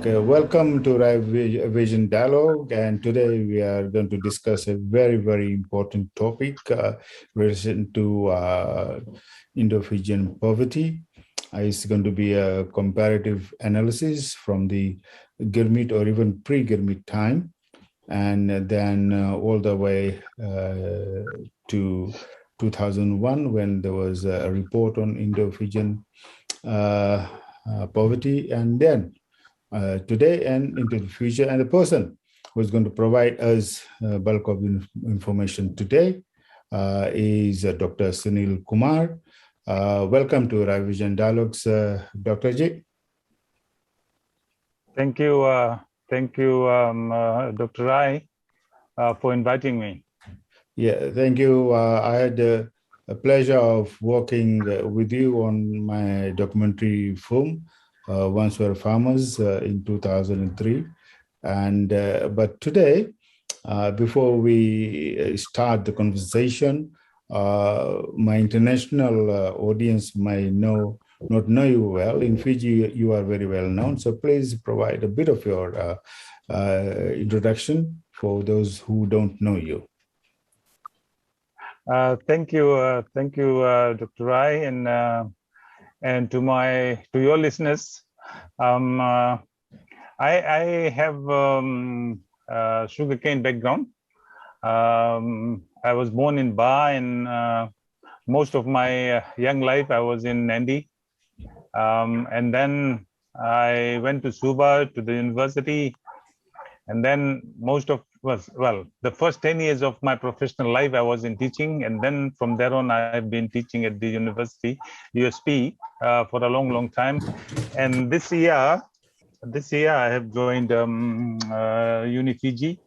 Okay, welcome to Raivision Dialogue, and today we are going to discuss a very, very important topic related to Indo-Fijian poverty. It's going to be a comparative analysis from the girmit or even pre-girmit time, and then all the way to 2001 when there was a report on Indo-Fijian poverty, and then today and into the future. And the person who is going to provide us bulk of information today is Dr. Sunil Kumar. Welcome to Raivision Dialogues, Dr. J. Thank you, Dr. Rai, for inviting me. Yeah, thank you. I had a pleasure of working with you on my documentary film, Once Were Farmers, in 2003. And but today, before we start the conversation, my international audience may not know you well. In Fiji, you are very well known. So please provide a bit of your introduction for those who don't know you. Thank you, Dr. Rai, and to your listeners. I have sugarcane background. I was born in Ba, and most of my young life I was in Nandi, and then I went to Suba to the university, and then the first 10 years of my professional life I was in teaching, and then from there on I've been teaching at the university, USP, for a long time. And this year I have joined Uni-Fiji,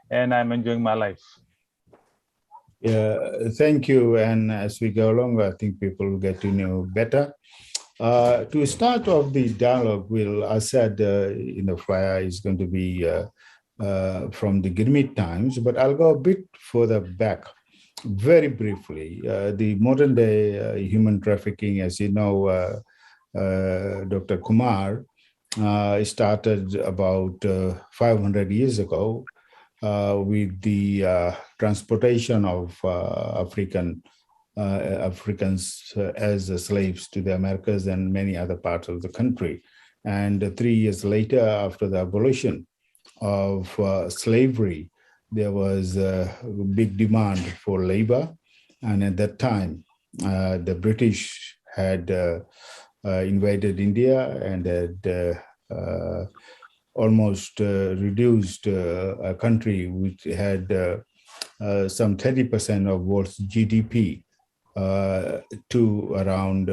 and I'm enjoying my life. Yeah, thank you. And as we go along, I think people will get to know better. To start off the dialogue, I said, Fire is going to be from the girmit times, but I'll go a bit further back. Very briefly, the modern day human trafficking, as you know, Dr. Kumar, started about 500 years ago with the transportation of Africans as slaves to the Americas and many other parts of the country. And 3 years later, after the abolition of slavery, there was a big demand for labor. And at that time, the British had invaded India and had almost reduced a country which had some 30% of world's GDP to around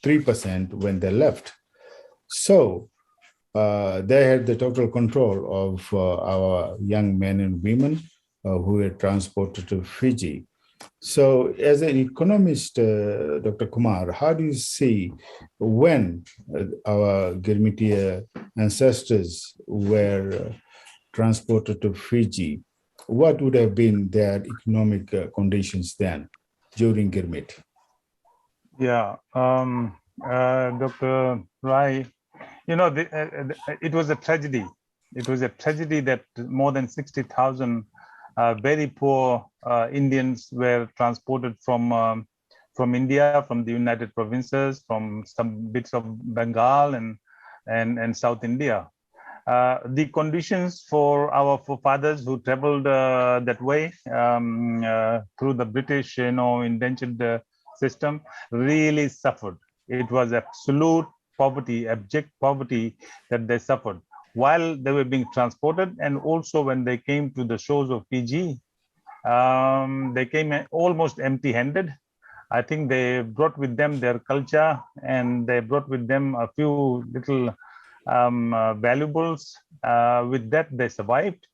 3% when they left. So they had the total control of our young men and women who were transported to Fiji. So as an economist, Dr. Kumar, how do you see when our girmitia ancestors were transported to Fiji, what would have been their economic conditions then during girmit? Yeah, Dr. Rai, it was a tragedy. It was a tragedy that more than 60,000 very poor Indians were transported from India, from the United Provinces, from some bits of Bengal and South India. The conditions for our forefathers who traveled that way through the British, indentured system really suffered. It was absolute poverty, abject poverty that they suffered while they were being transported, and also when they came to the shores of Fiji, they came almost empty-handed. I think they brought with them their culture, and they brought with them a few little valuables. With that, they survived.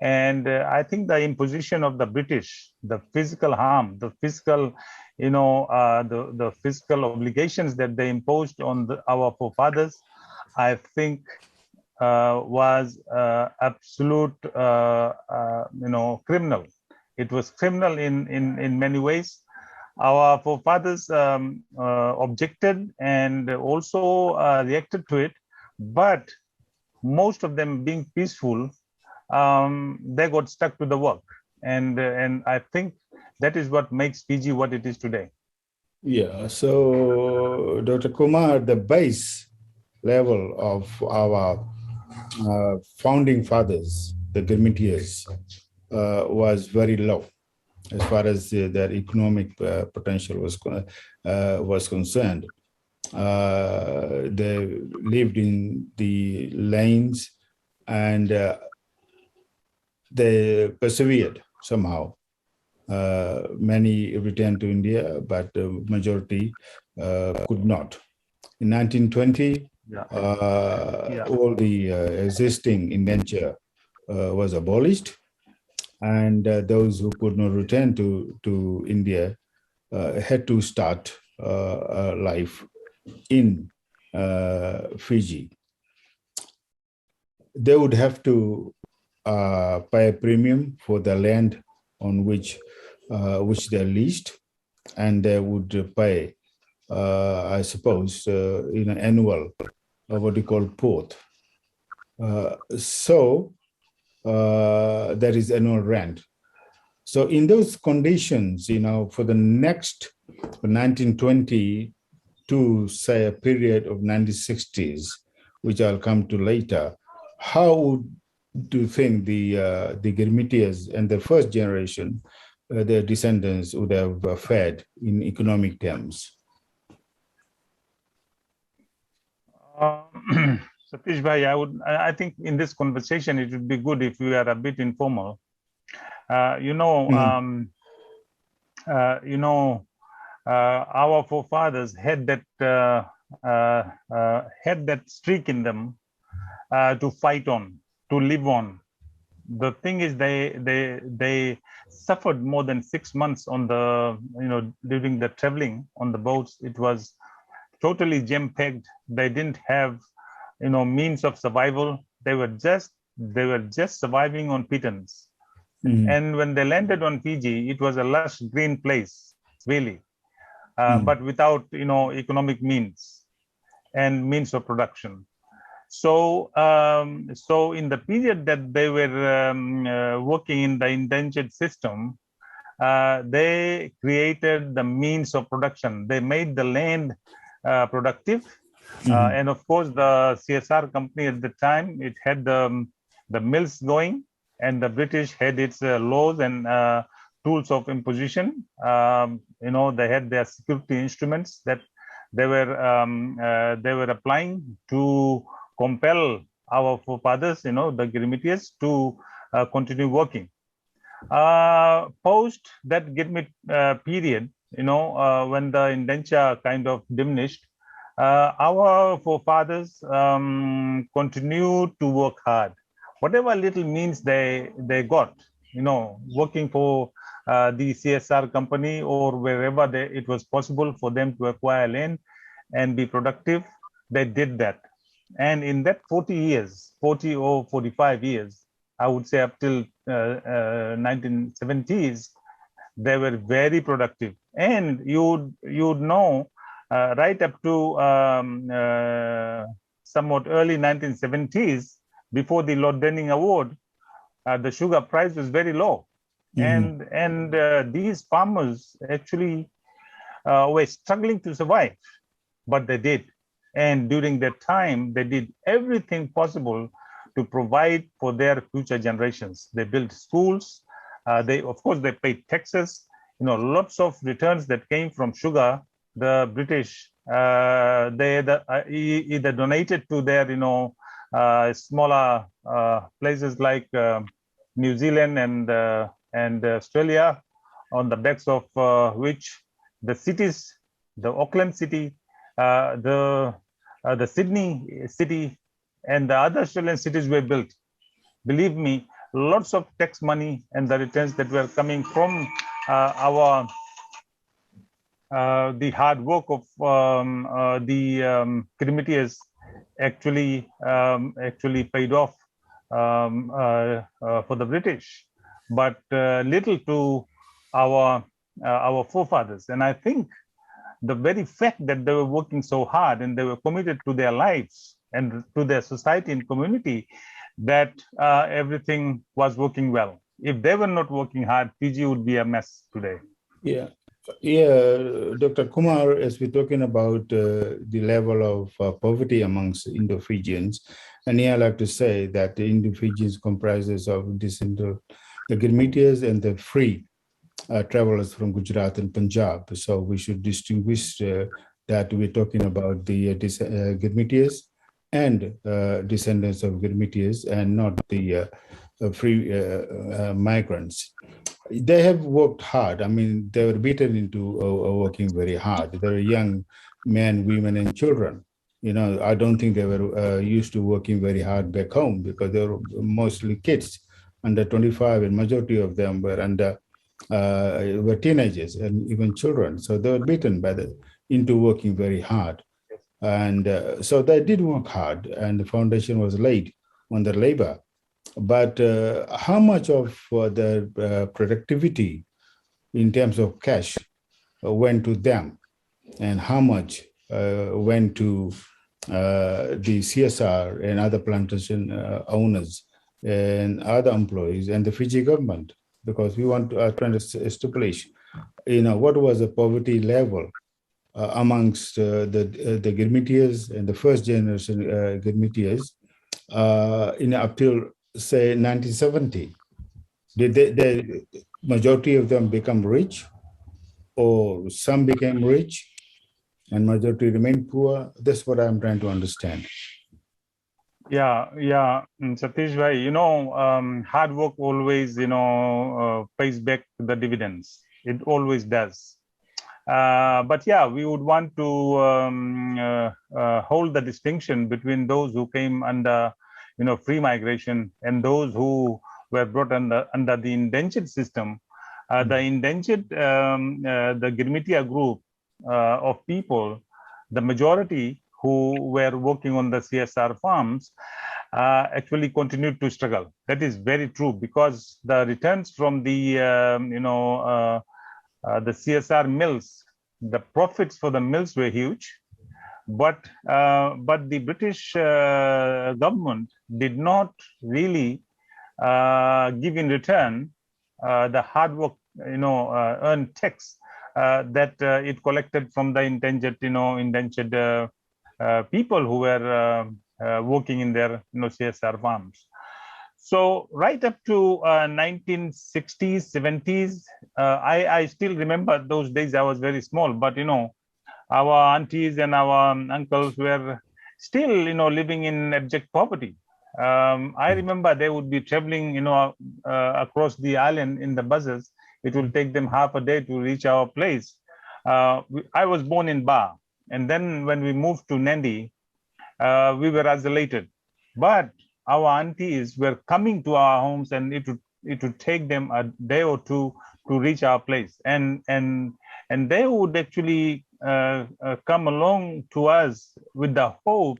And I think the imposition of the British, the physical harm, the physical, the physical obligations that they imposed on our forefathers, I think was absolute, criminal. It was criminal in many ways. Our forefathers objected and also reacted to it, but most of them being peaceful, they got stuck to the work. And I think that is what makes Fiji what it is today. Yeah, so Dr. Kumar, the base level of our founding fathers, the girmityas, was very low as far as their economic potential was concerned. They lived in the lanes and they persevered somehow. Many returned to India, but the majority could not. In 1920, all the existing indenture was abolished, and those who could not return to India had to start life in Fiji. They would have to pay a premium for the land on which they leased, and they would pay, I suppose, annual, what you call port. So there is annual rent. So in those conditions, for the next 1920 to say a period of 1960s, which I'll come to later, how do you think the girmityas and the first generation, their descendants, would have fared in economic terms? Satish Bhai, I think in this conversation it would be good if we are a bit informal. Our forefathers had that streak in them to fight on, to live on. The thing is, they suffered more than 6 months on the during the traveling on the boats. It was totally jam-packed. They didn't have means of survival. They were just surviving on pittance. And when they landed on Fiji, it was a lush green place, really, but without economic means and means of production. So, so in the period that they were working in the indentured system, they created the means of production. They made the land productive, and of course, the CSR company at the time, it had the mills going, and the British had its laws and tools of imposition. They had their security instruments that they were applying to compel our forefathers, the girmityas, to continue working. Post that girmit period, when the indenture kind of diminished, our forefathers continued to work hard. Whatever little means they got, working for the CSR company or wherever it was possible for them to acquire land and be productive, they did that. And in that 40 or 45 years, I would say up till 1970s, they were very productive. And you'd know right up to somewhat early 1970s, before the Lord Denning Award, the sugar price was very low. And these farmers actually were struggling to survive, but they did. And during that time, they did everything possible to provide for their future generations. They built schools. Of course, they paid taxes. Lots of returns that came from sugar. The British, they either donated to their, smaller places like New Zealand and Australia, on the backs of which the cities, the Auckland city, the Sydney city, and the other Australian cities were built. Believe me, lots of tax money and the returns that were coming from the hard work of the girmityas actually paid off for the British, but little to our forefathers. And I think the very fact that they were working so hard and they were committed to their lives and to their society and community that everything was working well. If they were not working hard, Fiji would be a mess today. Yeah. Yeah, Dr. Kumar, as we're talking about the level of poverty amongst Indo-Fijians, and here I like to say that the Indo-Fijians comprises of the girmityas and the free travelers from Gujarat and Punjab. So we should distinguish that we're talking about the girmityas and descendants of girmityas and not the free migrants. They have worked hard. I mean, they were beaten into working very hard. They were young men, women, and children. I don't think they were used to working very hard back home because they were mostly kids under 25, and majority of them were were teenagers and even children. So they were beaten into working very hard. And so they did work hard, and the foundation was laid on their labor. But how much of their productivity in terms of cash went to them, and how much went to the CSR and other plantation owners and other employees and the Fiji government? Because we want to trying to establish, what was the poverty level amongst the girmityas and the first generation girmityas up till say 1970. Did the majority of them become rich, or some became rich and majority remained poor? That's what I'm trying to understand. Yeah, Satish Rai, hard work always, pays back the dividends. It always does. But yeah, we would want to hold the distinction between those who came under, free migration and those who were brought under the indentured system. The indentured, the girmitya group of people, the majority who were working on the CSR farms actually continued to struggle. That is very true, because the returns from the, the CSR mills, the profits for the mills were huge, but the British government did not really give in return the hard work, earned tax that it collected from the indentured people who were working in their CSR farms. So right up to 1960s, 70s, I still remember those days. I was very small, but our aunties and our uncles were still living in abject poverty. I remember they would be traveling across the island in the buses. It will take them half a day to reach our place. I was born in Ba, and then when we moved to Nandi, we were isolated, but our aunties were coming to our homes, and it would take them a day or two to reach our place, and they would actually come along to us with the hope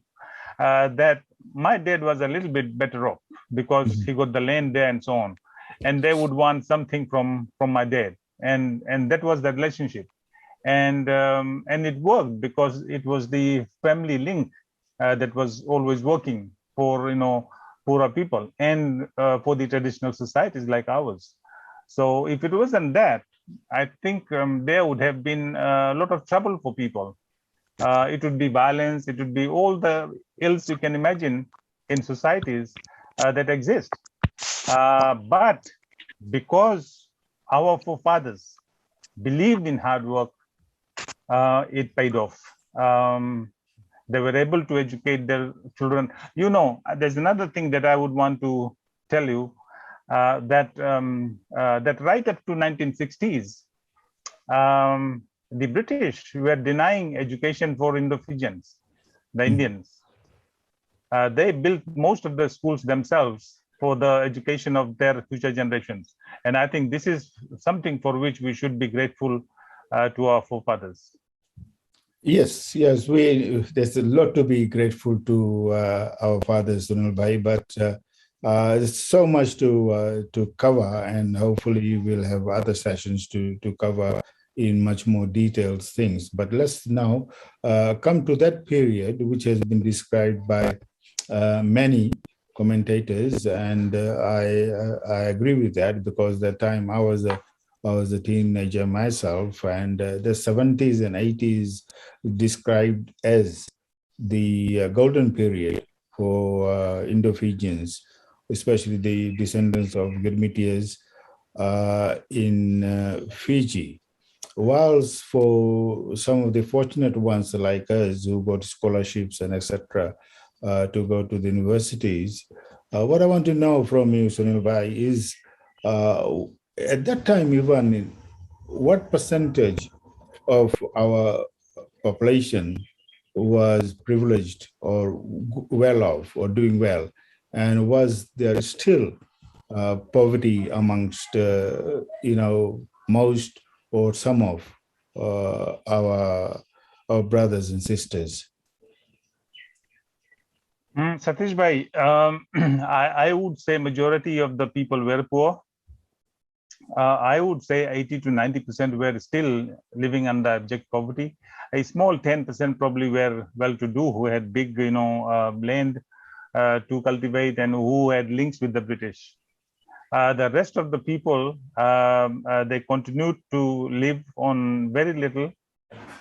that my dad was a little bit better off because he got the land there and so on, and they would want something from my dad, and that was the relationship, and it worked because it was the family link that was always working for poorer people and for the traditional societies like ours. So if it wasn't that, I think there would have been a lot of trouble for people. It would be violence, it would be all the ills you can imagine in societies that exist. But because our forefathers believed in hard work, it paid off. They were able to educate their children. There's another thing that I would want to tell you, that right up to 1960s, the British were denying education for Indo-Fijians, the Indians. They built most of the schools themselves for the education of their future generations. And I think this is something for which we should be grateful to our forefathers. Yes, there's a lot to be grateful to our fathers, Sunil Bhai, but there's so much to cover, and hopefully we'll have other sessions to cover in much more detailed things. But let's now come to that period, which has been described by many commentators, and I agree with that, because that time I was a teenager myself, and the 70s and 80s described as the golden period for Indo-Fijians, especially the descendants of girmityas in Fiji. Whilst for some of the fortunate ones like us who got scholarships and etc. To go to the universities, what I want to know from you, Sunil Bhai, is at that time, even what percentage of our population was privileged or well off or doing well, and was there still poverty amongst most or some of our brothers and sisters? Satish Bhai, I would say majority of the people were poor. I would say 80 to 90% were still living under abject poverty. A small 10% probably were well-to-do, who had big, land to cultivate and who had links with the British. The rest of the people, they continued to live on very little.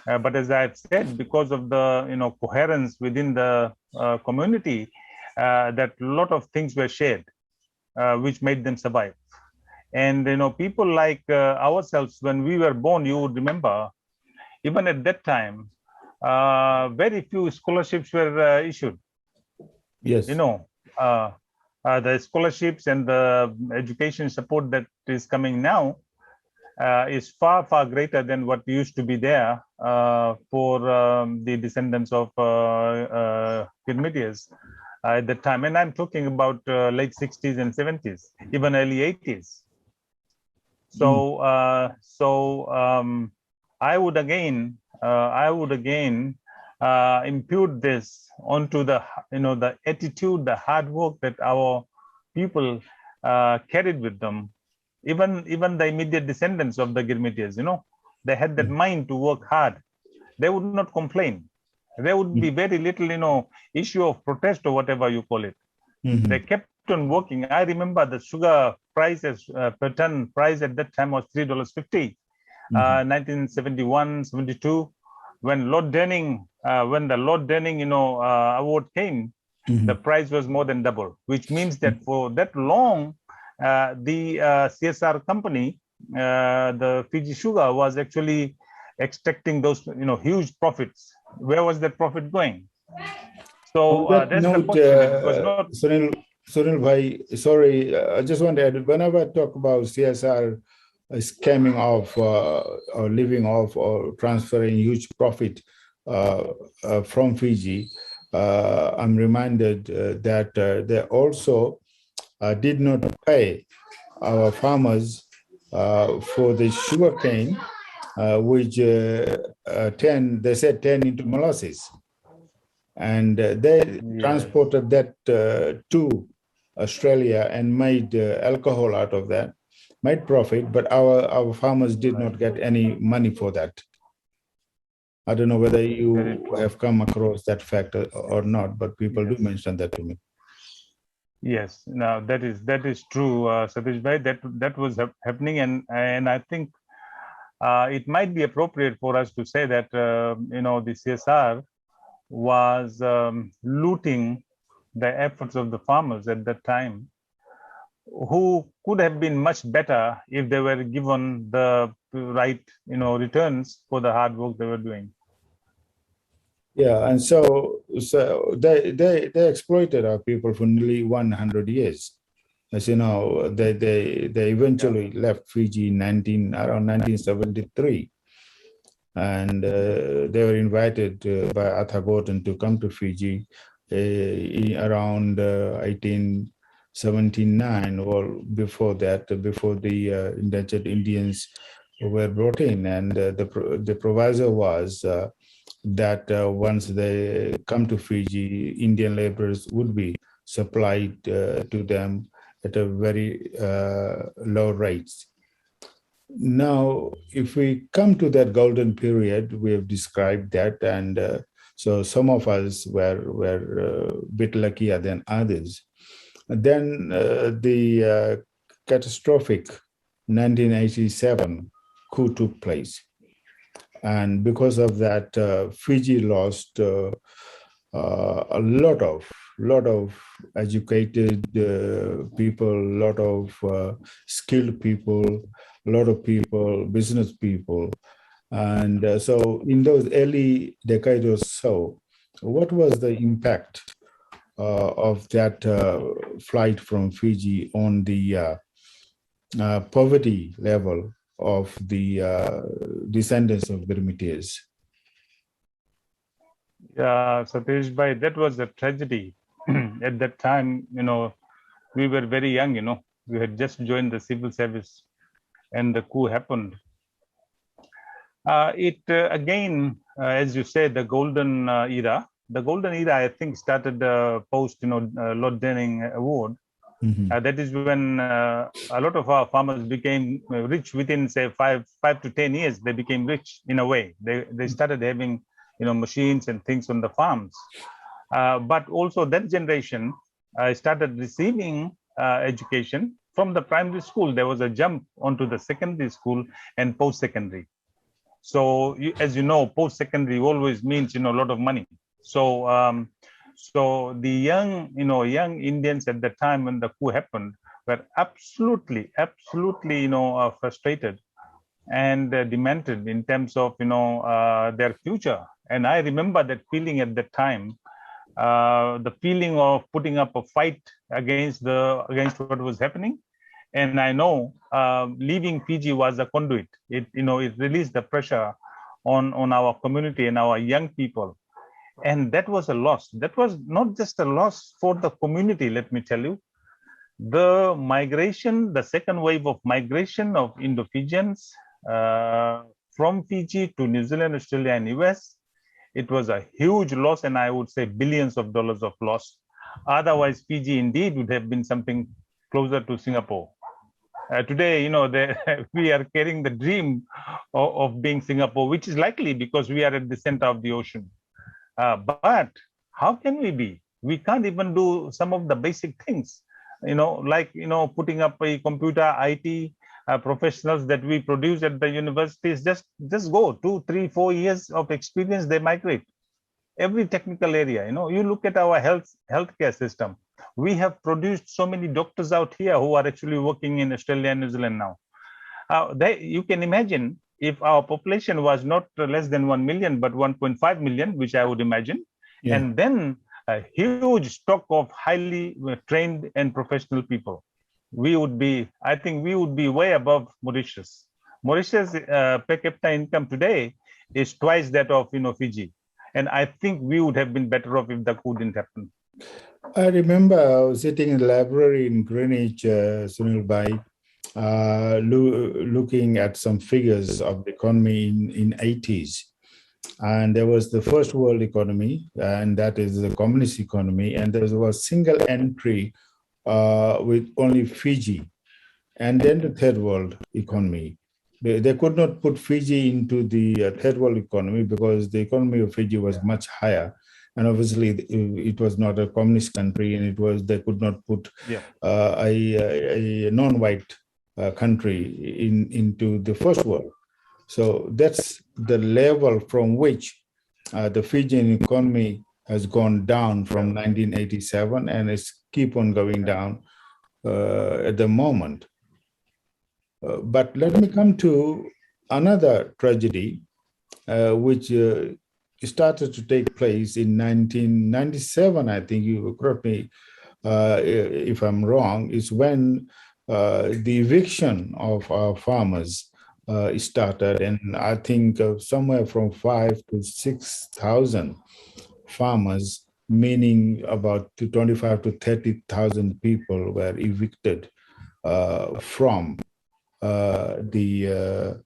But as I've said, because of the coherence within the community, that a lot of things were shared, which made them survive. And people like ourselves, when we were born, you would remember, even at that time, very few scholarships were issued. Yes. The scholarships and the education support that is coming now is far, far greater than what used to be there for the descendants of girmityas at that time. And I'm talking about late 60s and 70s, even early 80s. So, I would again impute this onto the the attitude, the hard work that our people carried with them. Even the immediate descendants of the girmityas, they had that mind to work hard. They would not complain. There would be very little, issue of protest or whatever you call it. Mm-hmm. They kept on working. I remember the sugar prices per ton price at that time was $3.50. 1971, 72, when Lord Denning, when the Lord Denning, award came, the price was more than double, which means that for that long, the CSR company, the Fiji Sugar, was actually extracting those, huge profits. Where was that profit going? So that's the question. It was not. Sunil Bhai, sorry, I just want to add, whenever I talk about CSR scamming off or living off or transferring huge profit from Fiji, I'm reminded that they also did not pay our farmers for the sugar cane, which they said turn into molasses. And they transported that to Australia and made alcohol out of that, made profit, but our farmers did not get any money for that. I don't know whether you have come across that fact or not, but people do mention that to me. Yes, now that is true, Satish Bhai. That was happening, and I think it might be appropriate for us to say that the CSR was looting the efforts of the farmers at that time, who could have been much better if they were given the right returns for the hard work they were doing. Yeah, and so they exploited our people for nearly 100 years. As you know, they eventually left Fiji around 1973. And they were invited by Arthur Gordon to come to Fiji around 1879, or before that, before the indentured Indians were brought in. And the proviso was that once they come to Fiji, Indian laborers would be supplied to them at a very low rates. Now, if we come to that golden period, we have described that, and so some of us were a bit luckier than others. Then the catastrophic 1987 coup took place, and because of that, Fiji lost a lot of educated people, a lot of skilled people, a lot of people, business people. And so in those early decades or so, what was the impact of that flight from Fiji on the poverty level of the descendants of girmityas? Yeah, Satish Bhai, that was a tragedy. At that time, we were very young, we had just joined the civil service and the coup happened. Again, as you said, the golden era. The golden era, I think, started post, Lord Denning Award. That is when a lot of our farmers became rich within, say, five to 10 years. They became rich in a way. They started having, machines and things on the farms. But also that generation started receiving education from the primary school. There was a jump onto the secondary school and post-secondary. So as you know, post-secondary always means, a lot of money. So so the young Indians at the time when the coup happened were absolutely, frustrated and demented in terms of, their future. And I remember that feeling at that time, the feeling of putting up a fight against what was happening. And I know leaving Fiji was a conduit. It released the pressure on our community and our young people. And that was a loss. That was not just a loss for the community, let me tell you. The migration, the second wave of migration of Indo-Fijians from Fiji to New Zealand, Australia, and US, it was a huge loss, and I would say billions of dollars of loss. Otherwise, Fiji indeed would have been something closer to Singapore. Today, we are carrying the dream of being Singapore, which is likely because we are at the center of the ocean. But how can we be? We can't even do some of the basic things, like, putting up a computer IT professionals that we produce at the universities. Just go 2, 3, 4 years of experience, they migrate. Every technical area, you look at our healthcare system. We have produced so many doctors out here who are actually working in Australia and New Zealand now. You can imagine if our population was not less than 1 million, but 1.5 million, which I would imagine, yeah. And then a huge stock of highly trained and professional people, I think we would be way above Mauritius. Mauritius per capita income today is twice that of Fiji. And I think we would have been better off if the coup didn't happen. I remember I was sitting in the library in Greenwich, Sunil Bhai, looking at some figures of the economy in 80s. And there was the first world economy, and that is the communist economy. And there was single entry with only Fiji, and then the third world economy. They could not put Fiji into the third world economy because the economy of Fiji was much higher. And obviously, it was not a communist country, and they could not put a non-white country into the first world. So that's the level from which the Fijian economy has gone down from 1987, and it's keep on going down at the moment. But let me come to another tragedy, which started to take place in 1997. I think you correct me if I'm wrong. Is when the eviction of our farmers started, and I think somewhere from 5,000 to 6,000 farmers, meaning about 25,000 to 30,000 people, were evicted from their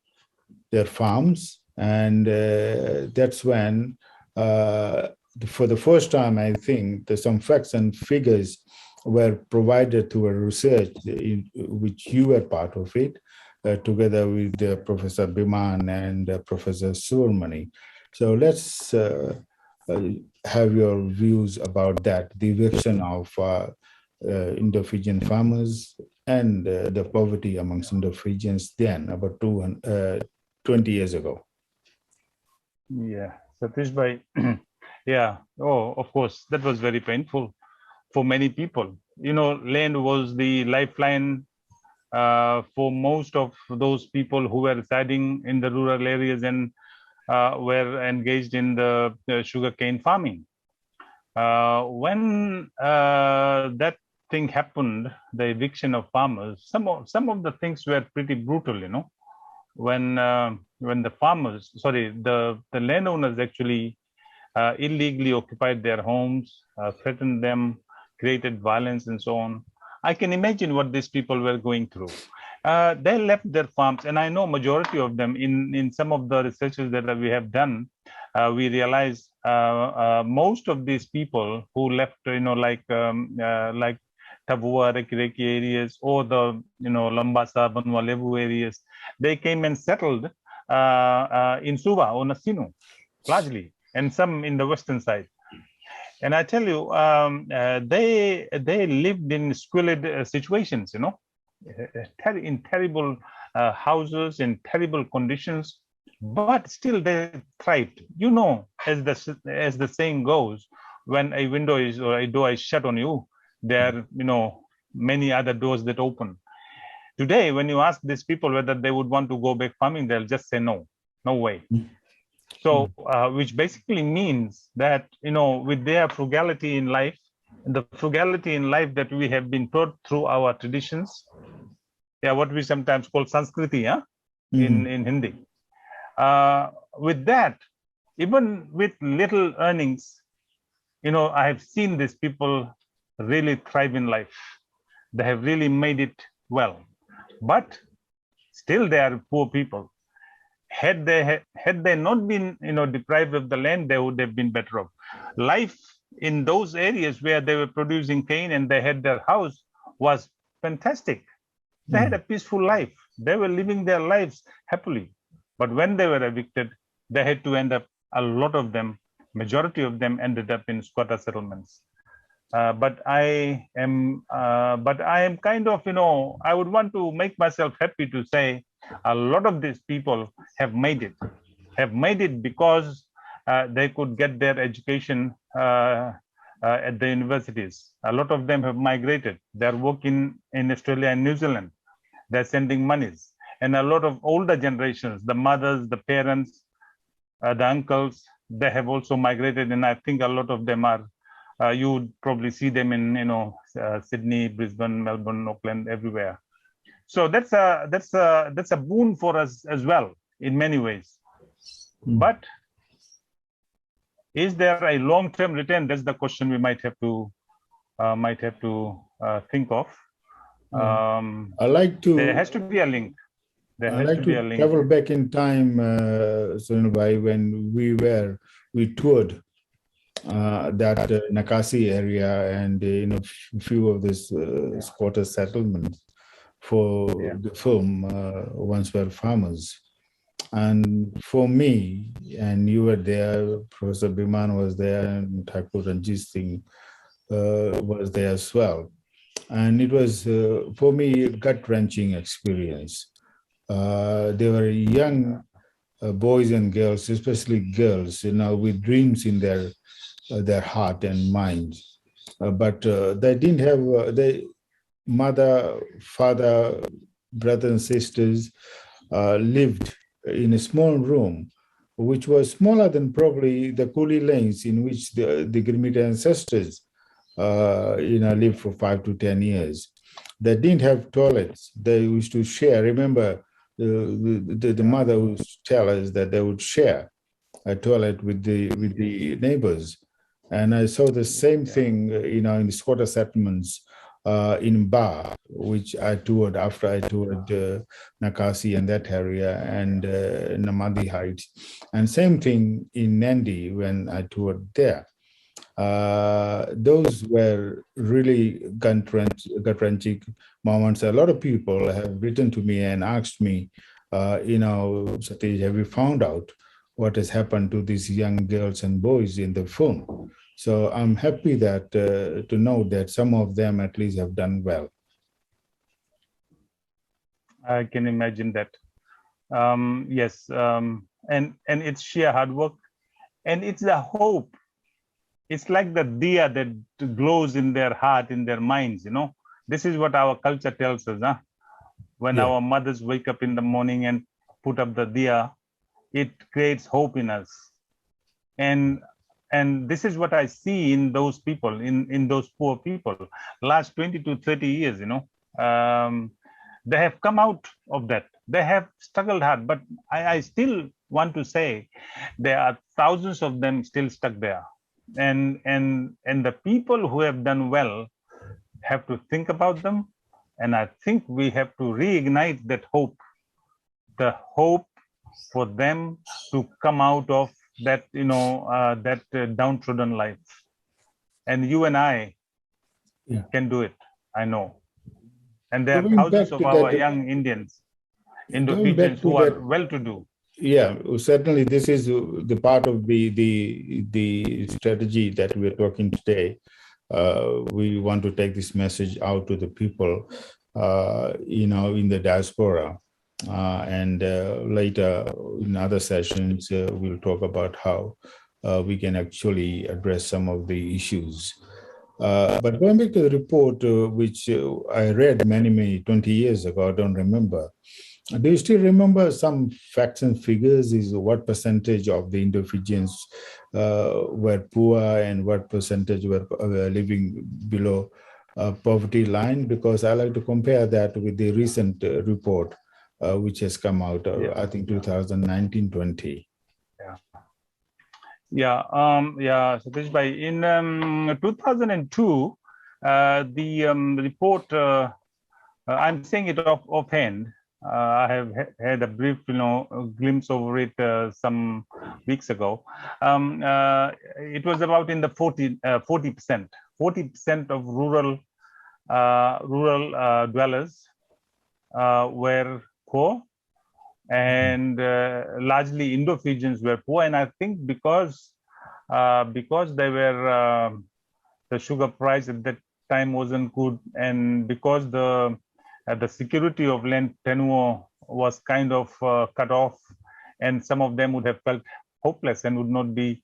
farms, and that's when, for the first time, I think some facts and figures were provided to a research in which you were part of it, together with Professor Biman and Professor Surmani. So let's have your views about that, the eviction of Indo-Fijian farmers and the poverty amongst Indo-Fijians then, about 20 years ago. Yeah, Satish Bhai, yeah, oh, of course, that was very painful for many people. You know, land was the lifeline for most of those people who were residing in the rural areas and were engaged in the sugarcane farming. When that thing happened, the eviction of farmers, some of the things were pretty brutal, you know. When the farmers, sorry, the landowners actually illegally occupied their homes, threatened them, created violence and so on. I can imagine what these people were going through. They left their farms, and I know majority of them in some of the researches that we have done, we realize most of these people who left, you know, like Tabua, Reki areas, or the, you know, Lambasa, Banua Levu areas, they came and settled in Suva or Nasinu, largely, and some in the western side. And I tell you, they lived in squalid situations, you know, in terrible houses, in terrible conditions, but still they thrived. You know, as the saying goes, when a window is or a door is shut on you, there are, you know, many other doors that open. Today, when you ask these people whether they would want to go back farming, they'll just say no, no way. So, which basically means that, you know, with their frugality in life, the frugality in life that we have been taught through our traditions, yeah, what we sometimes call Sanskriti, yeah, in Hindi. With that, even with little earnings, you know, I have seen these people really thrive in life. They have really made it well, but still they are poor people. Had they not been, you know, deprived of the land, they would have been better off. Life in those areas where they were producing cane and they had their house was fantastic. They had a peaceful life. They were living their lives happily. But when they were evicted, they had to end up, a lot of them, majority of them ended up in squatter settlements. But I am kind of, you know, I would want to make myself happy to say a lot of these people have made it because they could get their education at the universities. A lot of them have migrated. They're working in Australia and New Zealand. They're sending monies. And a lot of older generations, the mothers, the parents, the uncles, they have also migrated. And I think a lot of them are, you would probably see them in, you know, Sydney, Brisbane, Melbourne, Auckland, everywhere. So that's a boon for us as well in many ways. But is there a long-term return? That's the question we might have to think of. I like to. There has to be a link. I like to travel back in time, Sunil Bhai, when we toured that Nakasi area and you know, few of these squatter settlements for the film Once Were Farmers. And for me, and you were there, Professor Biman was there, and Thakur Ranjit Singh was there as well. And it was, for me, a gut-wrenching experience. They were young boys and girls, especially girls, you know, with dreams in their heart and mind. But they didn't have their mother, father, brothers and sisters lived in a small room, which was smaller than probably the coolie lanes in which the girmit ancestors you know, lived for 5 to 10 years. They didn't have toilets. They used to share. Remember, the mother would tell us that they would share a toilet with the neighbors. And I saw the same thing, you know, in the squatter settlements in Ba, which I toured after I toured Nakasi and that area, and Namadi Heights. And same thing in Nandi when I toured there. Those were really gut-wrenching moments. A lot of people have written to me and asked me, Satish, have you found out what has happened to these young girls and boys in the film? So I'm happy that to know that some of them at least have done well. I can imagine that. Yes, and it's sheer hard work, and it's the hope. It's like the diya that glows in their heart, in their minds. This is what our culture tells us. When our mothers wake up in the morning and put up the diya, it creates hope in us. And this is what I see in those people, in those poor people. Last 20 to 30 years, they have come out of that. They have struggled hard, but I still want to say there are thousands of them still stuck there. And the people who have done well have to think about them. And I think we have to reignite that hope, the hope for them to come out of that, downtrodden life. And you and I can do it, I know. And there are thousands of our young Indians, Indo-Fijians who are well-to-do. Yeah, certainly this is the part of the strategy that we're talking today. We want to take this message out to the people, in the diaspora. And later in other sessions, we'll talk about how we can actually address some of the issues. But going back to the report, which I read many 20 years ago, I don't remember. Do you still remember some facts and figures? Is what percentage of the Indo-Fijians were poor and what percentage were living below poverty line? Because I like to compare that with the recent report, which has come out, I think 2019-20. Satish Bhai, in 2002, the report, I'm saying it offhand. I have had a brief, glimpse over it some weeks ago. It was about in the 40%. 40% of rural dwellers were poor, and largely Indo-Fijians were poor. And I think because they were the sugar price at that time wasn't good, and because the security of land tenure was kind of cut off, and some of them would have felt hopeless and would not be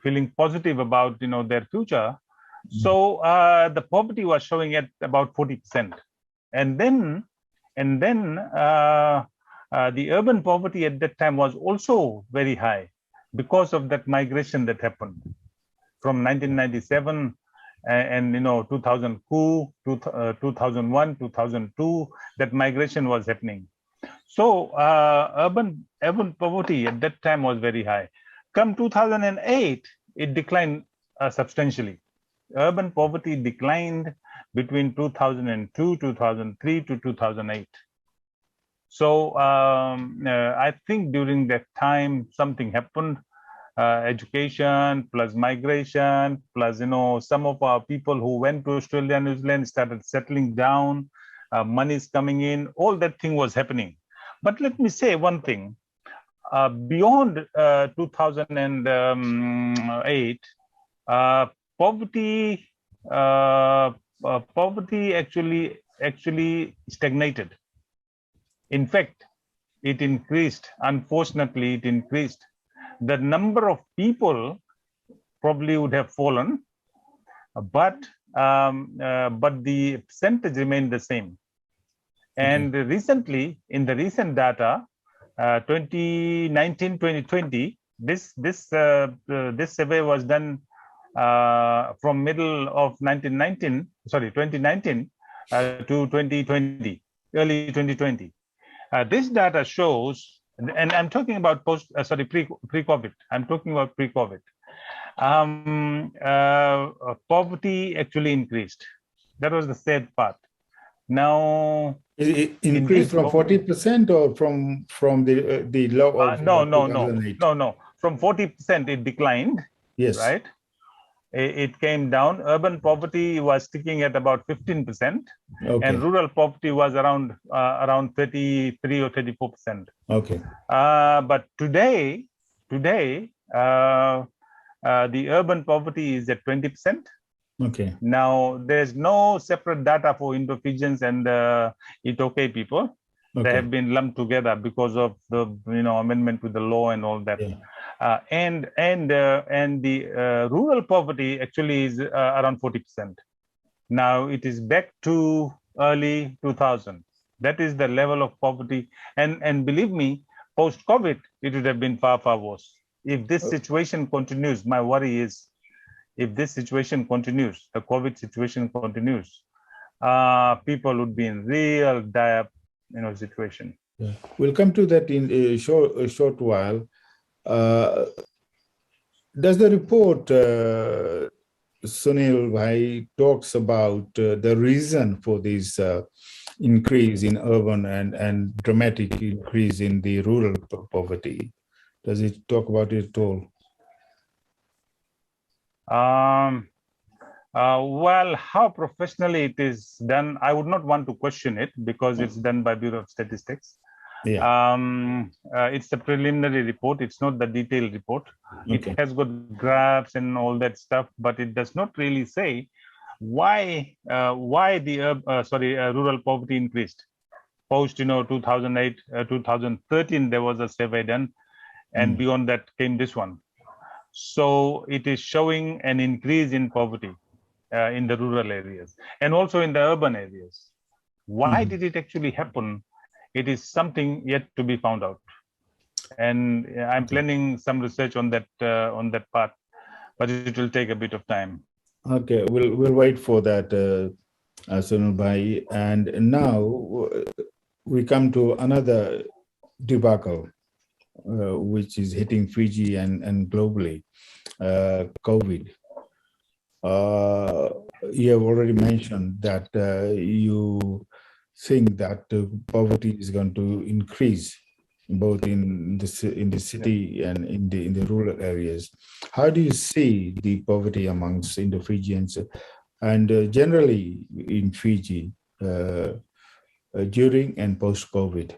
feeling positive about their future. So the poverty was showing at about 40%, and then the urban poverty at that time was also very high because of that migration that happened from 1997 and 2000 coup, 2001, 2002. That migration was happening. So urban poverty at that time was very high. Come 2008, it declined substantially. Urban poverty declined between 2002, 2003 to 2008. So I think during that time something happened. Education plus migration plus some of our people who went to Australia and New Zealand started settling down, money is coming in, all that thing was happening. But let me say one thing, beyond 2008, poverty actually stagnated. In fact, it increased. Unfortunately, it increased. The number of people probably would have fallen, but the percentage remained the same. And recently, in the recent data, 2019-2020, this survey was done from middle of 2019 to 2020, early 2020. This data shows, and I'm talking about pre-COVID. I'm talking about pre-COVID. Poverty actually increased. That was the sad part. Now it increased from 40% or from the low of no. from 40% it declined, Yes. right? It came down. Urban poverty was sticking at about 15%, Okay. and rural poverty was around 33 or 34%. Okay. But today, the urban poverty is at 20%. Okay. Now, there's no separate data for Indo-Fijians and Itoke people. Okay. They have been lumped together because of the amendment to the law and all that. Yeah. And the rural poverty actually is around 40%. Now it is back to early 2000. That is the level of poverty. And believe me, post-COVID, it would have been far, far worse. If this situation continues, my worry is, if this situation continues, the COVID situation continues, people would be in real dire, situation. Yeah. We'll come to that in a short while. Does the report, Sunil Bhai, talks about the reason for this increase in urban and dramatic increase in the rural poverty? Does it talk about it at all? Well, how professionally it is done, I would not want to question it because it's done by Bureau of Statistics. Yeah. It's a preliminary report. It's not the detailed report. Okay. It has got graphs and all that stuff, but it does not really say why the rural poverty increased. Post 2008, 2013, there was a survey done, and beyond that came this one. So it is showing an increase in poverty in the rural areas and also in the urban areas. Why did it actually happen? It is something yet to be found out, and I'm planning some research on that part, but it will take a bit of time. Okay, we'll wait for that, Sunil Bhai. And now we come to another debacle, which is hitting Fiji and globally, COVID. You have already mentioned that you think that poverty is going to increase both in the city and in the rural areas. How do you see the poverty amongst Indo-Fijians and generally in Fiji during and post-COVID?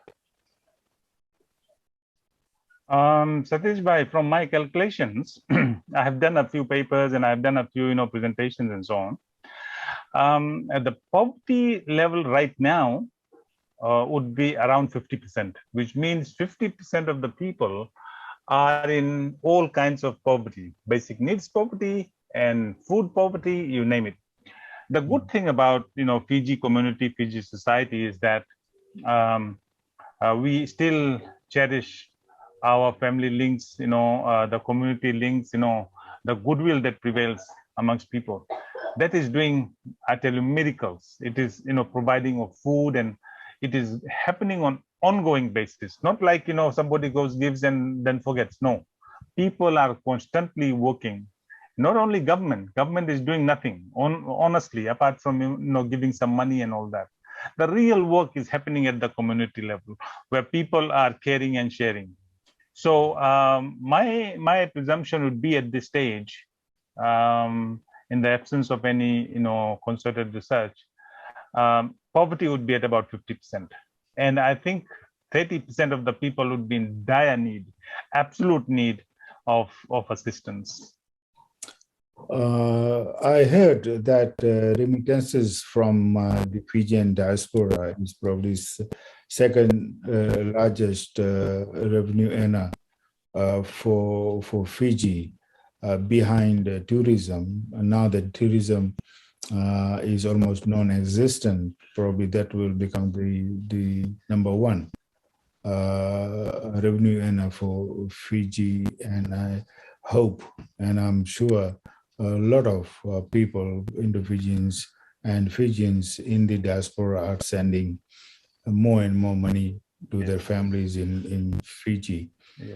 Satish Bhai, from my calculations, I have done a few papers and I've done a few presentations and so on. At the poverty level right now would be around 50%, which means 50% of the people are in all kinds of poverty, basic needs poverty and food poverty, you name it. The good thing about Fiji community, Fiji society is that we still cherish our family links, the community links, the goodwill that prevails amongst people. That is doing, I tell you, miracles. It is, providing of food, and it is happening on ongoing basis. Not like, somebody goes, gives, and then forgets. No, people are constantly working. Not only government is doing nothing, honestly, apart from, giving some money and all that. The real work is happening at the community level, where people are caring and sharing. So my presumption would be at this stage, in the absence of any concerted research, poverty would be at about 50%, and I think 30% of the people would be in dire need, absolute need of assistance. I heard that remittances from the Fijian diaspora is probably second largest revenue earner for Fiji, behind tourism. And now that tourism is almost non-existent, probably that will become the number one revenue earner for Fiji. And I hope, and I'm sure, a lot of people, Indo-Fijians and Fijians in the diaspora, are sending more and more money to their families in Fiji. Yeah.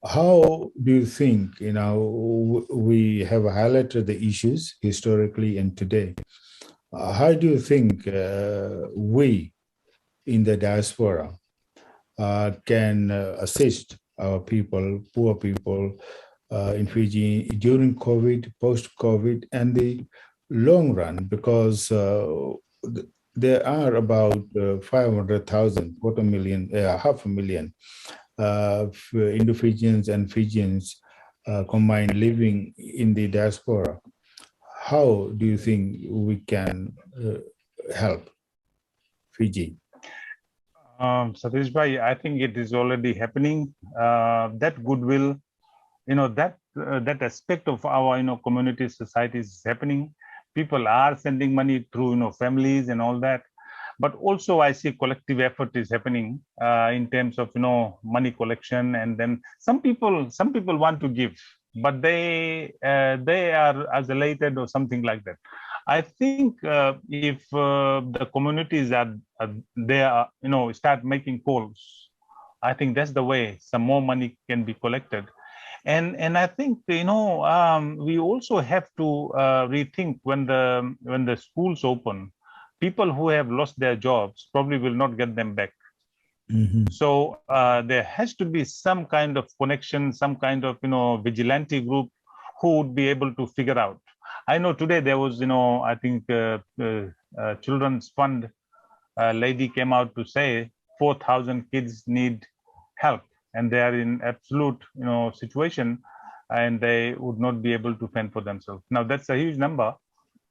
How do you think, we have highlighted the issues historically and today. How do you think we in the diaspora can assist our people, poor people in Fiji during COVID, post-COVID, and the long run, because there are about 500,000, quarter million, half a million Indo-Fijians and Fijians combined living in the diaspora. How do you think we can help Fiji? Satish Bhai, I think it is already happening. That goodwill, that aspect of our, community society is happening. People are sending money through, families and all that. But also I see collective effort is happening in terms of, money collection. And then some people want to give, but they are isolated or something like that. I think if the communities are there, start making calls, I think that's the way some more money can be collected. And I think we also have to rethink when the schools open. People who have lost their jobs probably will not get them back. Mm-hmm. So there has to be some kind of connection, some kind of vigilante group who would be able to figure out. I know today there was I think Children's Fund lady came out to say 4,000 kids need help, and they are in absolute situation, and they would not be able to fend for themselves. Now that's a huge number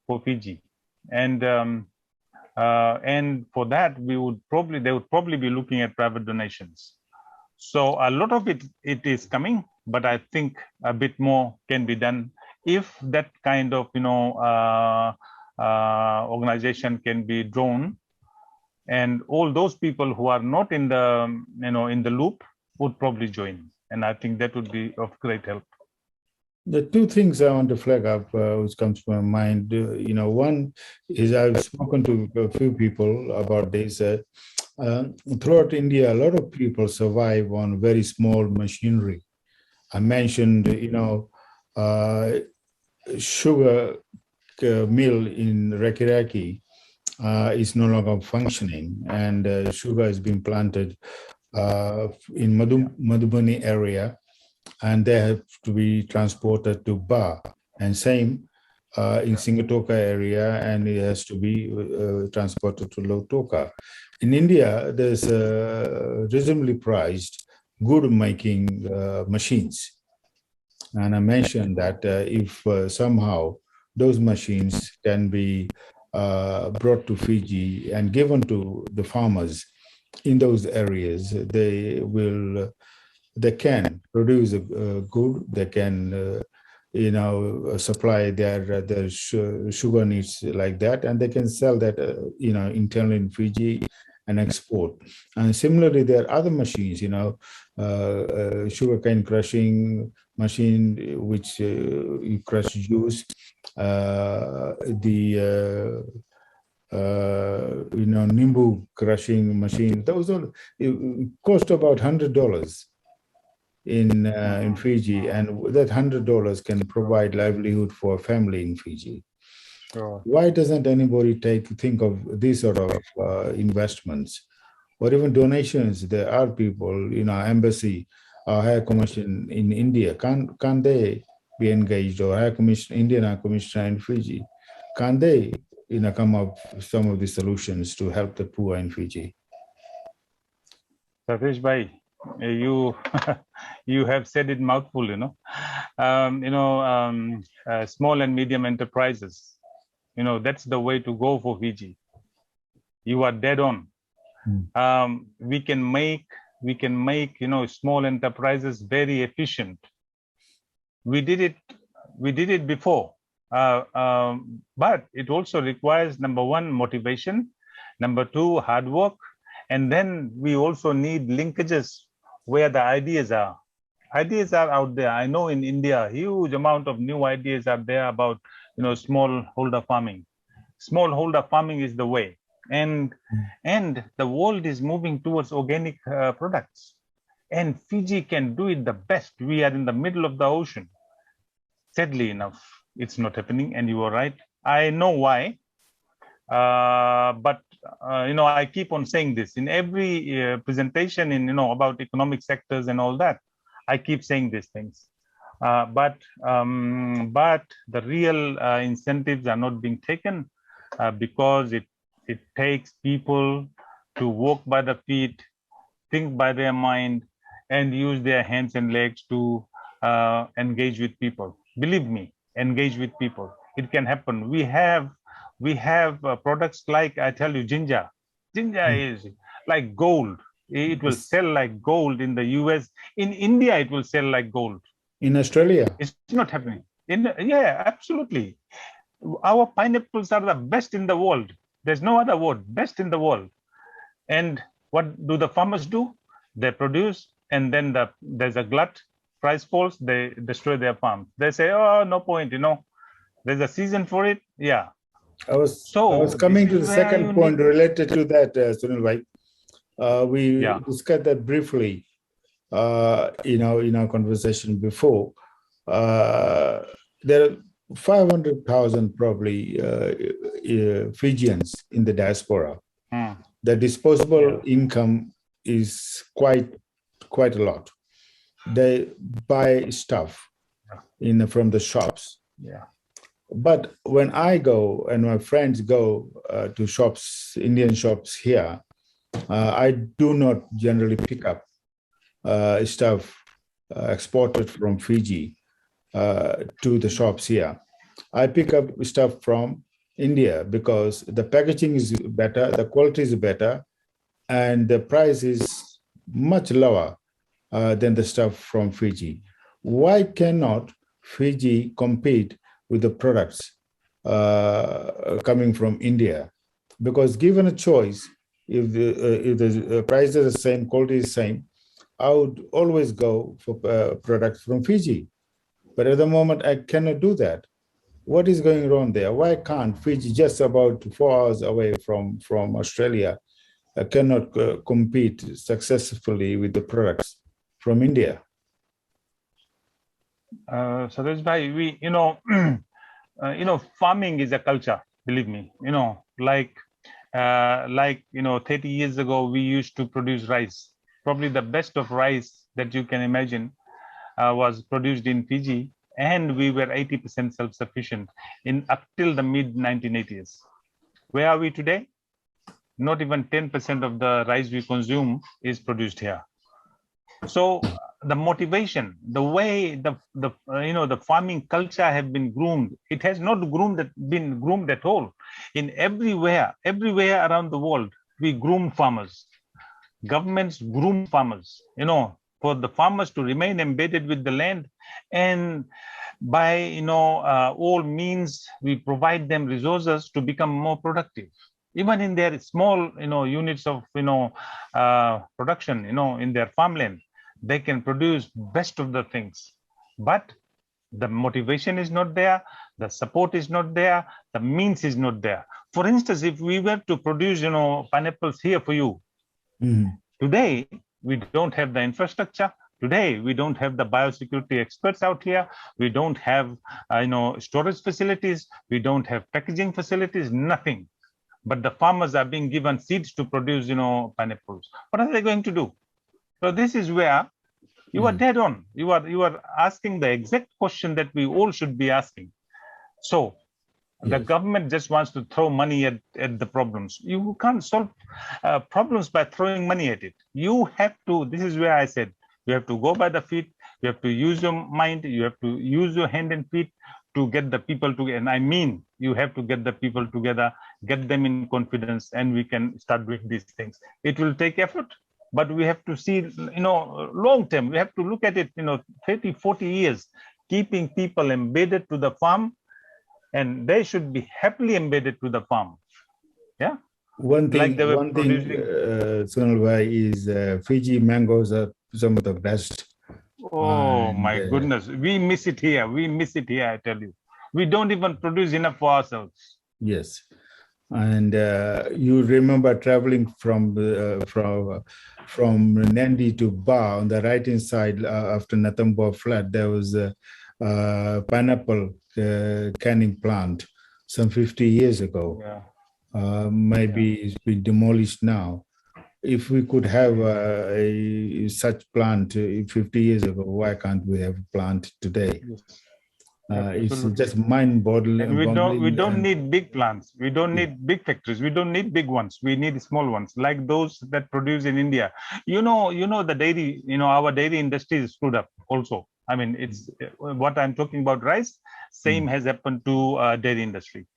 for Fiji, and for that they would probably be looking at private donations. So a lot of it is coming, but I think a bit more can be done if that kind of organization can be drawn, and all those people who are not in the in the loop would probably join, and I think that would be of great help. The two things I want to flag up, which comes to my mind, one is I've spoken to a few people about this. Throughout India, a lot of people survive on very small machinery. I mentioned, sugar mill in Rakiraki is no longer functioning, and sugar has been planted in Madhubani area, and they have to be transported to Ba, and same in Singatoka area, and it has to be transported to Lautoka. In India, there's reasonably priced good making machines, and I mentioned that if somehow those machines can be brought to Fiji and given to the farmers in those areas, they can produce a good, they can supply their sugar needs like that, and they can sell that internally in Fiji and export. And similarly, there are other machines, sugarcane crushing machine, which you crush juice, nimbu crushing machine. Those all cost about $100 in Fiji, and that $100 can provide livelihood for a family in Fiji. Sure. Why doesn't anybody think of these sort of investments, or even donations? There are people, embassy, higher commission in India. Can't they be engaged, or higher commission, Indian higher commissioner in Fiji? Can't they, come up with some of the solutions to help the poor in Fiji? Satish Bhai, you you have said it mouthful, small and medium enterprises, that's the way to go for Fiji. You are dead on. We can make small enterprises very efficient. We did it before, but it also requires, number one, motivation, number two, hard work, and then we also need linkages where the ideas are. Ideas are out there. I know in India, huge amount of new ideas are there about smallholder farming. Smallholder farming is the way, and the world is moving towards organic products, and Fiji can do it the best. We are in the middle of the ocean. Sadly enough, it's not happening, and you are right. I know why, but I keep on saying this in every presentation in about economic sectors and all that. I keep saying these things. But the real incentives are not being taken because it takes people to walk by the feet, think by their mind, and use their hands and legs to engage with people. Believe me, engage with people. It can happen. We have products like, I tell you, ginger. Ginger is like gold. It will sell like gold in the US. In India, it will sell like gold. In Australia? It's not happening. Yeah, absolutely. Our pineapples are the best in the world. There's no other word, best in the world. And what do the farmers do? They produce, and then there's a glut, price falls, they destroy their farms. They say, oh, no point, there's a season for it. Yeah. I was coming to the second point related to that, Sunil Bhai. We discussed that briefly, in our conversation before. There are 500,000 probably Fijians in the diaspora. The disposable income is quite a lot. They buy stuff from the shops. Yeah. But when I go and my friends go to shops, Indian shops here, I do not generally pick up stuff exported from Fiji to the shops here. I pick up stuff from India because the packaging is better, the quality is better, and the price is much lower than the stuff from Fiji. Why cannot Fiji compete with the products coming from India? Because given a choice, if the price is the same, quality is the same, I would always go for products from Fiji. But at the moment, I cannot do that. What is going wrong there? Why can't Fiji, just about 4 hours away from Australia, cannot compete successfully with the products from India? Satish Bhai, farming is a culture, believe me. 30 years ago, we used to produce rice. Probably the best of rice that you can imagine was produced in Fiji, and we were 80% self-sufficient up till the mid-1980s. Where are we today? Not even 10% of the rice we consume is produced here. So the motivation, the way the farming culture have been groomed, it has not been groomed at all. In everywhere around the world, we groom farmers. Governments groom farmers, for the farmers to remain embedded with the land, and by all means we provide them resources to become more productive, even in their small units of production, in their farmland. They can produce best of the things, but the motivation is not there, the support is not there, the means is not there. For instance, if we were to produce pineapples here for you, today we don't have the infrastructure. Today we don't have the biosecurity experts out here. We don't have storage facilities. We don't have packaging facilities. Nothing. But the farmers are being given seeds to produce pineapples. What are they going to do? So this is where you are dead on. You are asking the exact question that we all should be asking. So the government just wants to throw money at the problems. You can't solve problems by throwing money at it. You have to, this is where I said, you have to go by the feet, you have to use your mind, you have to use your hand and feet to get the people together. And I mean, you have to get the people together, get them in confidence, and we can start doing these things. It will take effort, but we have to see, long term. We have to look at it, 30, 40 years, keeping people embedded to the farm, and they should be happily embedded to the farm. Yeah. One thing, Sunil Bhai, is Fiji mangoes are some of the best. Oh my goodness, we miss it here. We miss it here, I tell you. We don't even produce enough for ourselves. Yes. And you remember traveling from Nandi to Ba on the right hand side after Natambo flood, there was a pineapple canning plant some 50 years ago. Yeah. Maybe it's been demolished now. if we could have such plant 50 years ago, why can't we have a plant today? Yes. It's just mind-boggling. And we don't need big plants. We don't need big factories. We don't need big ones. We need small ones, like those that produce in India. You know the dairy. Our dairy industry is screwed up also. I mean, it's what I'm talking about. Rice, same has happened to dairy industry.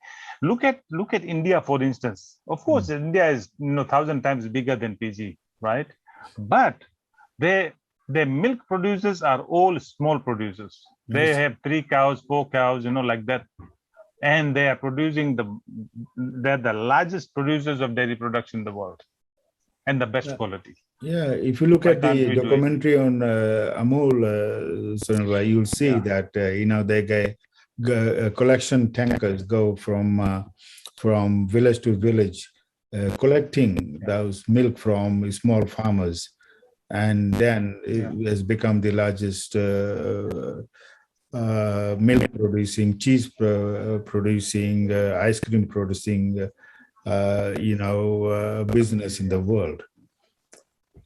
Look at India, for instance. Of course, India is 1,000 times bigger than Fiji, right? But the milk producers are all small producers. They have 3 cows, 4 cows, like that, and they are producing they're the largest producers of dairy production in the world, and the best quality. Yeah, if you look at the documentary on Amul, Sunil Rai, you'll see that they collection tankers go from village to village, collecting those milk from small farmers, and then it has become the largest milk producing, cheese producing, ice cream producing, business in the world.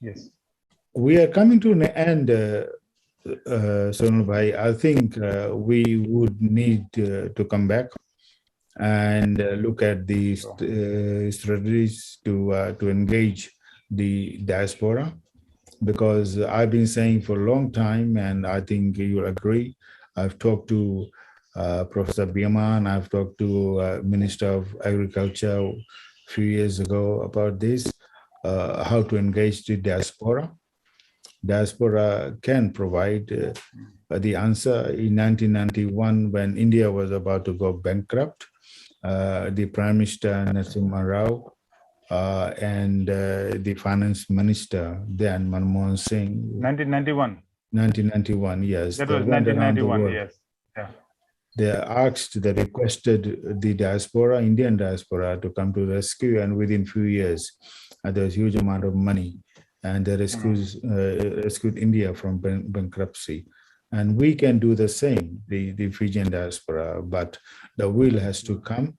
Yes. We are coming to an end, Sonal Bhai. I think we would need to come back and look at the strategies to engage the diaspora, because I've been saying for a long time, and I think you'll agree, I've talked to Professor Bierman, I've talked to Minister of Agriculture a few years ago about this, how to engage the diaspora. Diaspora can provide the answer. In 1991, when India was about to go bankrupt, the Prime Minister Narasimha Rao and the Finance Minister then, Manmohan Singh. 1991. 1991, yes. That was 1991, yes. Yeah. They requested the diaspora, Indian diaspora, to come to rescue, and within few years, there was a huge amount of money, and they rescued India from bankruptcy. And we can do the same, the Fijian diaspora, but the will has to come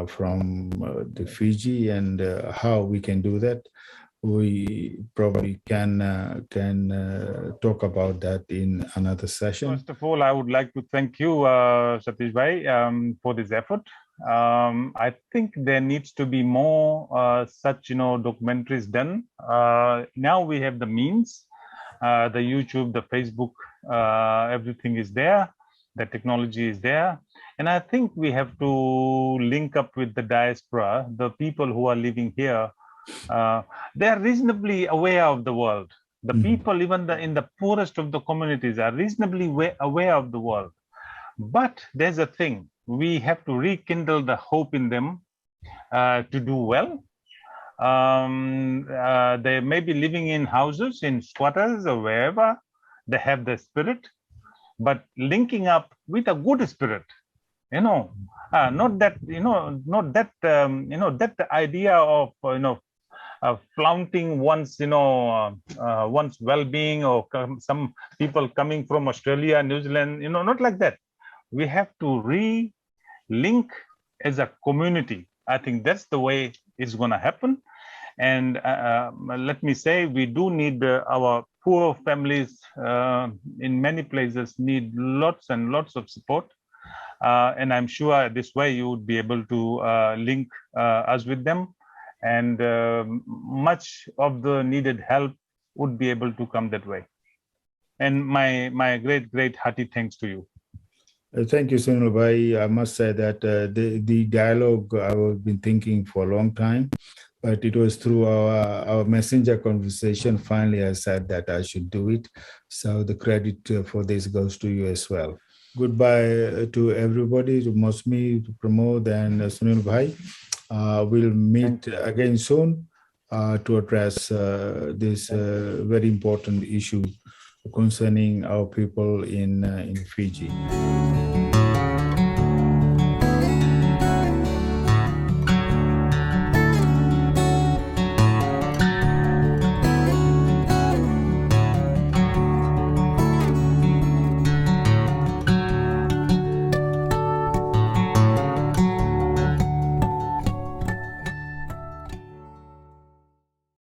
from the Fiji, and how we can do that, we probably can talk about that in another session. First of all, I would like to thank you, Satish Rai, for this effort. I think there needs to be more such documentaries done. Now we have the means, the YouTube, the Facebook, everything is there, the technology is there, and I think we have to link up with the diaspora, the people who are living here. They are reasonably aware of the world. The people, even in the poorest of the communities, are reasonably aware of the world. But there's a thing, we have to rekindle the hope in them to do well. They may be living in houses, in squatters or wherever. They have the spirit, but linking up with a good spirit, not that that idea of flaunting one's one's well-being, or some people coming from Australia, New Zealand, not like that. We have to re-link as a community. I think that's the way it's going to happen. And let me say, we do need our poor families in many places need lots and lots of support. And I'm sure this way you would be able to link us with them, and much of the needed help would be able to come that way. And my great hearty thanks to you. Thank you, Sunil Bhai. I must say that the dialogue I've been thinking for a long time, but it was through our messenger conversation. Finally, I said that I should do it. So the credit for this goes to you as well. Goodbye to everybody, to Mosmi, to Pramod, and Sunil Bhai. We'll meet again soon to address this very important issue concerning our people in Fiji.